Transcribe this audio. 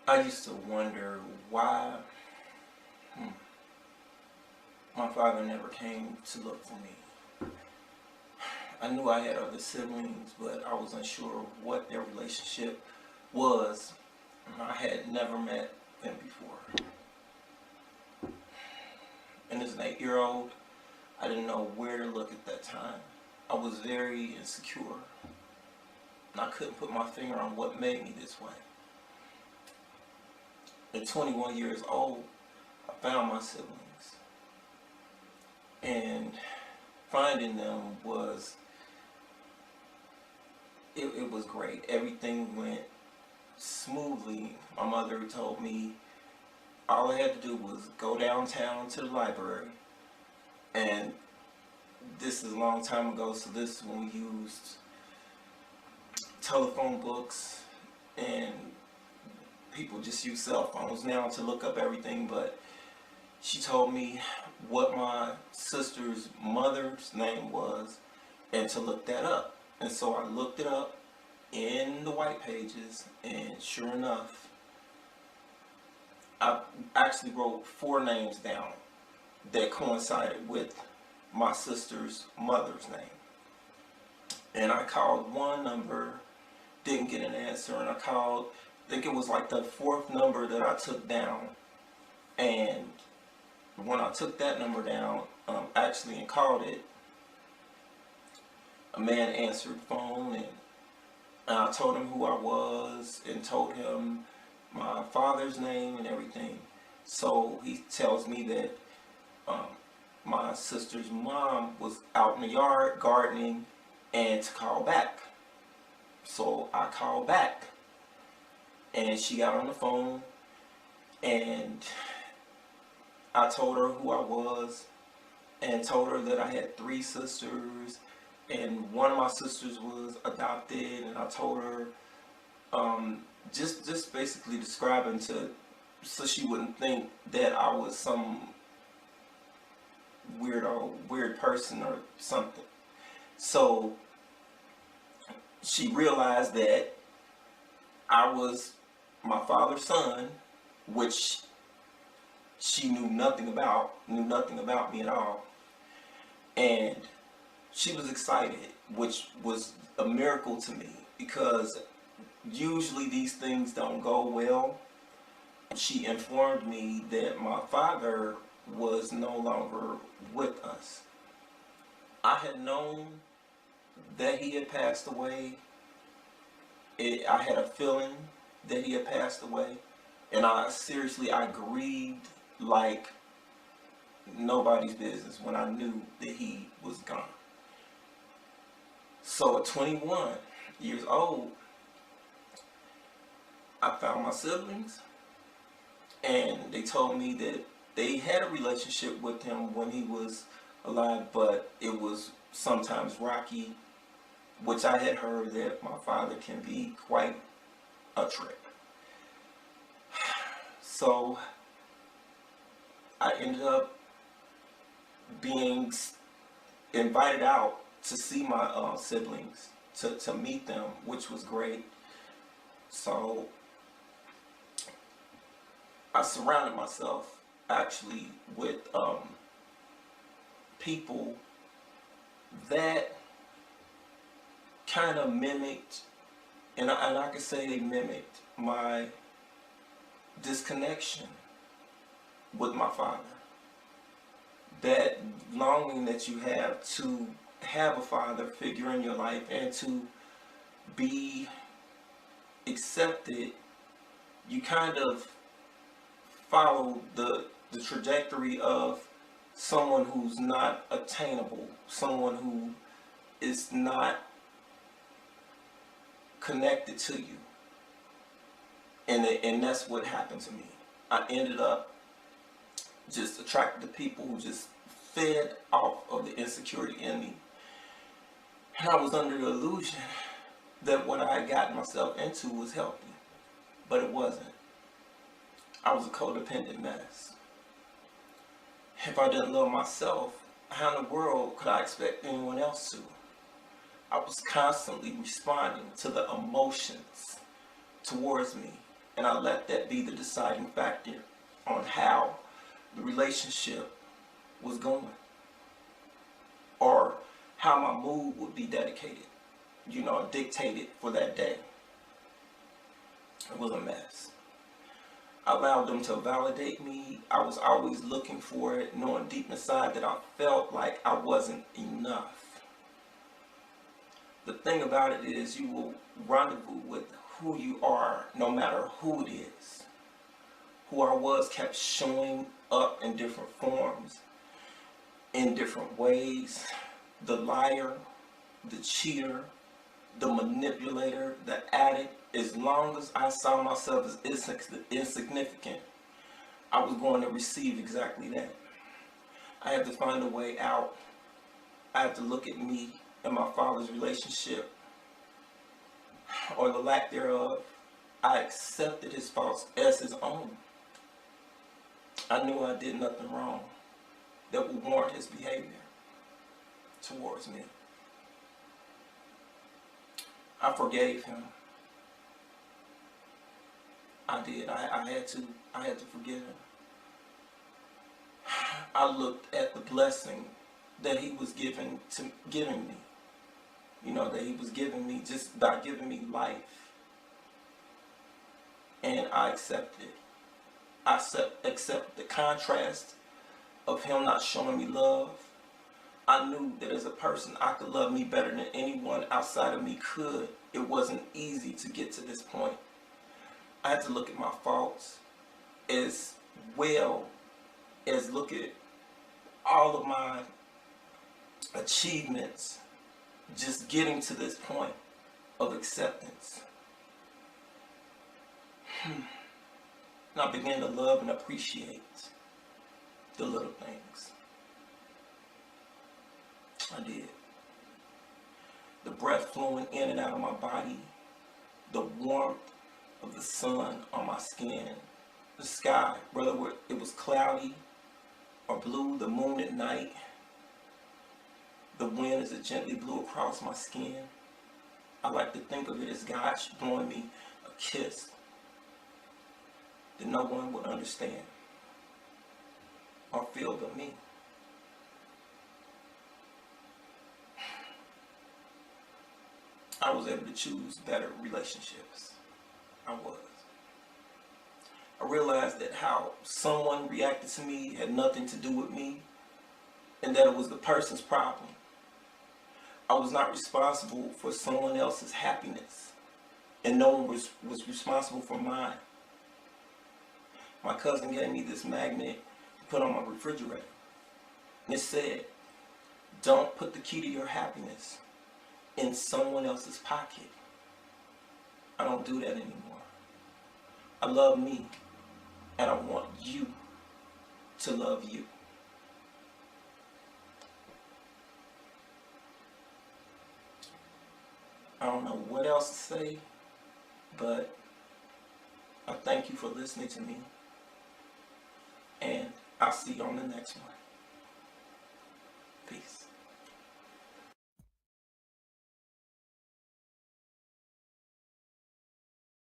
I used to wonder why hmm, my father never came to look for me. I knew I had other siblings, but I was unsure of what their relationship was. I had never met them before. And as an 8-year old, I didn't know where to look at that time. I was very insecure, and I couldn't put my finger on what made me this way. At 21 years old, I found my siblings, and finding them it was great. Everything went smoothly. My mother told me all I had to do was go downtown to the library, and this is a long time ago, so this is when we used telephone books, and people just use cell phones now to look up everything. But she told me what my sister's mother's name was and to look that up. And so I looked it up in the white pages, and sure enough, I actually wrote 4 names down that coincided with my sister's mother's name. And I called one number, didn't get an answer, and I called, I think it was like the 4th number that I took down. And when I took that number down, actually, and called it, a man answered the phone, and I told him who I was and told him my father's name and everything. So he tells me that um, my sister's mom was out in the yard gardening and to call back. So I called back, and she got on the phone, and I told her who I was and told her that I had 3 sisters, and one of my sisters was adopted. And I told her just basically describing to so she wouldn't think that I was some weird person or something. So she realized that I was my father's son, which she knew nothing about me at all. And she was excited, which was a miracle to me because usually these things don't go well. She informed me that my father was no longer with us. I had known that he had passed away. I had a feeling that he had passed away, and I grieved like nobody's business when I knew that he was gone. So at 21 years old, I found my siblings, and they told me that they had a relationship with him when he was alive, but it was sometimes rocky, which I had heard that my father can be quite a trip. So I ended up being invited out to see my siblings, to meet them, which was great. So I surrounded myself actually with people that kind of mimicked, and I could say they mimicked my disconnection with my father. That longing that you have to have a father figure in your life and to be accepted, you kind of follow the trajectory of someone who's not attainable, someone who is not connected to you. And that's what happened to me. I ended up just attracted to people who just fed off of the insecurity in me. And I was under the illusion that what I had gotten myself into was healthy, but it wasn't. I was a codependent mess. If I didn't love myself, how in the world could I expect anyone else to? I was constantly responding to the emotions towards me. And I let that be the deciding factor on how the relationship was going, or how my mood would be dedicated, dictated for that day. It was a mess. I allowed them to validate me. I was always looking for it, knowing deep inside that I felt like I wasn't enough. The thing about it is, you will rendezvous with who you are, no matter who it is. Who I was kept showing up in different forms, in different ways. The liar, the cheater, the manipulator, the addict. As long as I saw myself as insignificant, I was going to receive exactly that. I had to find a way out. I had to look at me and my father's relationship, or the lack thereof. I accepted his faults as his own. I knew I did nothing wrong that would warrant his behavior towards me. I forgave him. I did. I had to forgive him. I looked at the blessing that he was giving me. That he was giving me just by giving me life. And I accepted it. I accept the contrast of him not showing me love. I knew that as a person, I could love me better than anyone outside of me could. It wasn't easy to get to this point. I had to look at my faults as well as look at all of my achievements, just getting to this point of acceptance. And I began to love and appreciate the little things. I did. The breath flowing in and out of my body, the warmth of the sun on my skin, the sky, whether it was cloudy or blue, the moon at night, the wind as it gently blew across my skin. I like to think of it as God blowing me a kiss that no one would understand or feel but me. I was able to choose better relationships. I was. I realized that how someone reacted to me had nothing to do with me, and that it was the person's problem. I was not responsible for someone else's happiness, and no one was responsible for mine. My cousin gave me this magnet to put on my refrigerator. And it said, "Don't put the key to your happiness in someone else's pocket." I don't do that anymore. I love me, and I want you to love you. I don't know what else to say, but I thank you for listening to me, and I'll see you on the next one. Peace.